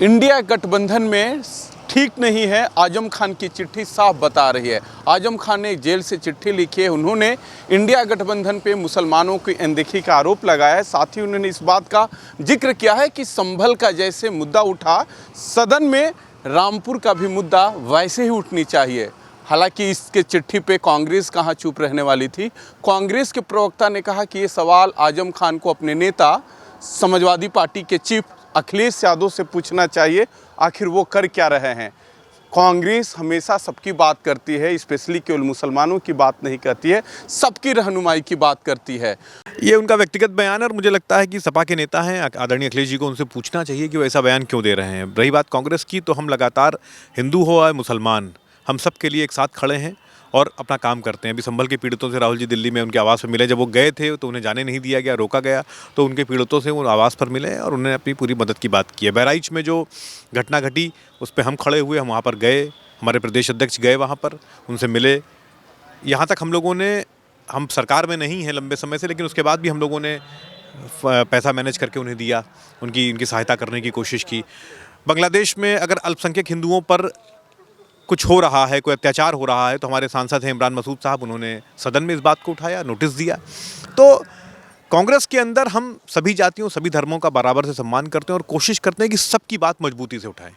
India गठबंधन में ठीक नहीं है, आजम खान की चिट्ठी साफ बता रही है। आजम खान ने जेल से चिट्ठी लिखी है। उन्होंने इंडिया गठबंधन पे मुसलमानों की अनदेखी का आरोप लगाया है। साथ ही उन्होंने इस बात का जिक्र किया है कि संभल का जैसे मुद्दा उठा, सदन में रामपुर का भी मुद्दा वैसे ही उठनी चाहिए। हालांकि इसके चिट्ठी पे कांग्रेस कहाँ चुप रहने वाली थी। कांग्रेस के प्रवक्ता ने कहा कि ये सवाल आजम खान को अपने नेता समाजवादी पार्टी के चीफ अखिलेश यादव से पूछना चाहिए, आखिर वो कर क्या रहे हैं। कांग्रेस हमेशा सबकी बात करती है, स्पेशली केवल मुसलमानों की बात नहीं करती है, सबकी रहनुमाई की बात करती है। ये उनका व्यक्तिगत बयान है और मुझे लगता है कि सपा के नेता हैं आदरणीय अखिलेश जी को उनसे पूछना चाहिए कि वो ऐसा बयान क्यों दे रहे हैं। रही बात कांग्रेस की, तो हम लगातार हिंदू हो या मुसलमान, हम सब के लिए एक साथ खड़े हैं और अपना काम करते हैं। अभी संभल के पीड़ितों से राहुल जी दिल्ली में उनके आवास पर मिले। जब वो गए थे तो उन्हें जाने नहीं दिया गया, रोका गया, तो उनके पीड़ितों से वो आवास पर मिले और उन्होंने अपनी पूरी मदद की बात की है। बहराइच में जो घटना घटी उस पर हम खड़े हुए, हम वहाँ पर गए, हमारे प्रदेश अध्यक्ष गए वहाँ पर, उनसे मिले। यहाँ तक हम लोगों ने, हम सरकार में नहीं हैं लंबे समय से, लेकिन उसके बाद भी हम लोगों ने पैसा मैनेज करके उन्हें दिया, उनकी सहायता करने की कोशिश की। बांग्लादेश में अगर अल्पसंख्यक हिंदुओं पर कुछ हो रहा है, कोई अत्याचार हो रहा है, तो हमारे सांसद हैं इमरान मसूद साहब, उन्होंने सदन में इस बात को उठाया, नोटिस दिया। तो कांग्रेस के अंदर हम सभी जातियों, सभी धर्मों का बराबर से सम्मान करते हैं और कोशिश करते हैं कि सबकी बात मजबूती से उठाएं।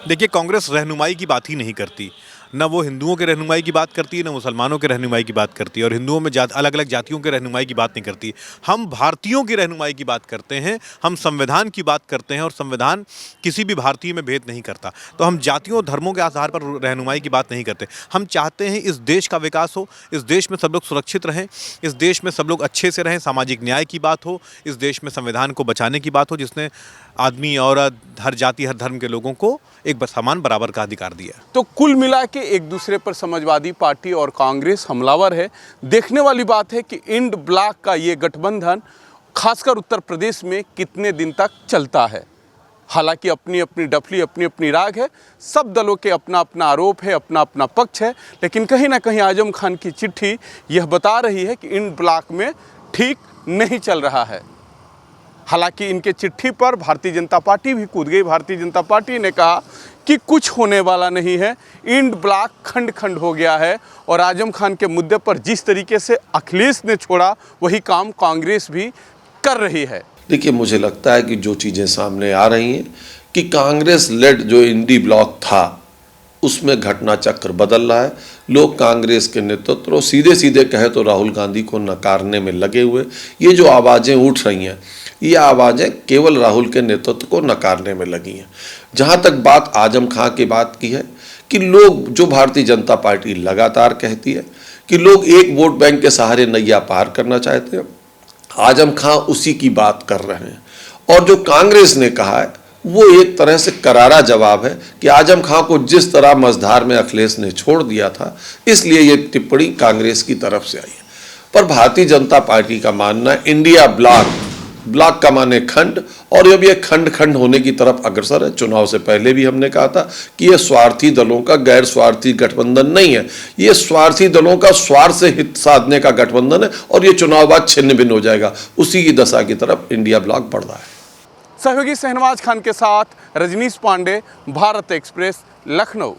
देखिए, कांग्रेस रहनुमाई की बात ही नहीं करती, न वो हिंदुओं के रहनुमाई की बात करती है, न मुसलमानों के रहनुमाई की बात करती है, और हिंदुओं में अलग अलग जातियों के रहनुमाई की बात नहीं करती। हम भारतीयों की रहनुमाई की बात करते हैं, हम संविधान की बात करते हैं, और संविधान किसी भी भारतीय में भेद नहीं करता। तो हम जातियों और धर्मों के आधार पर रहनुमाई की बात नहीं करते। हम चाहते हैं इस देश का विकास हो, इस देश में सब लोग सुरक्षित रहें, इस देश में सब लोग अच्छे से रहें, सामाजिक न्याय की बात हो, इस देश में संविधान को बचाने की बात हो, जिसने आदमी, औरत, हर जाति, हर धर्म के लोगों को एक समान बराबर का अधिकार दिया। तो कुल मिला के एक दूसरे पर समाजवादी पार्टी और कांग्रेस हमलावर है। देखने वाली बात है कि इंड ब्लॉक का ये गठबंधन खासकर उत्तर प्रदेश में कितने दिन तक चलता है। हालांकि अपनी अपनी डफली, अपनी अपनी राग है, सब दलों के अपना अपना आरोप है, अपना अपना पक्ष है, लेकिन कहीं ना कहीं आजम खान की चिट्ठी यह बता रही है कि इंड ब्लॉक में ठीक नहीं चल रहा है। हालांकि इनके चिट्ठी पर भारतीय जनता पार्टी भी कूद गई। भारतीय जनता पार्टी ने कहा कि कुछ होने वाला नहीं है, इंड ब्लॉक खंड खंड हो गया है, और आजम खान के मुद्दे पर जिस तरीके से अखिलेश ने छोड़ा वही काम कांग्रेस भी कर रही है। देखिए, मुझे लगता है कि जो चीज़ें सामने आ रही हैं कि कांग्रेस लेड जो इंडी ब्लॉक था उसमें घटना चक्र बदल रहा है। लोग कांग्रेस के नेतृत्व और सीधे सीधे कहे तो राहुल गांधी को नकारने में लगे हुए। ये जो आवाज़ें उठ रही हैं, ये आवाज़ें केवल राहुल के नेतृत्व को नकारने में लगी हैं। जहाँ तक बात आजम खां की बात की है कि लोग, जो भारतीय जनता पार्टी लगातार कहती है कि लोग एक वोट बैंक के सहारे नैया पार करना चाहते हैं, आजम खां उसी की बात कर रहे हैं। और जो कांग्रेस ने कहा है वो एक तरह से करारा जवाब है कि आजम खां को जिस तरह मझधार में अखिलेश ने छोड़ दिया था, इसलिए ये टिप्पणी कांग्रेस की तरफ से आई है। पर भारतीय जनता पार्टी का मानना है इंडिया ब्लॉक का माने खंड, और अब ये खंड खंड होने की तरफ अग्रसर है। चुनाव से पहले भी हमने कहा था कि ये स्वार्थी दलों का गैर स्वार्थी गठबंधन नहीं है, ये स्वार्थी दलों का स्वार्थ से हित साधने का गठबंधन है, और ये चुनाव बाद छिन्न भिन्न हो जाएगा। उसी की दशा की तरफ इंडिया ब्लॉक बढ़ रहा है। सहयोगी शहनवाज खान के साथ रजनीश पांडे, भारत एक्सप्रेस, लखनऊ।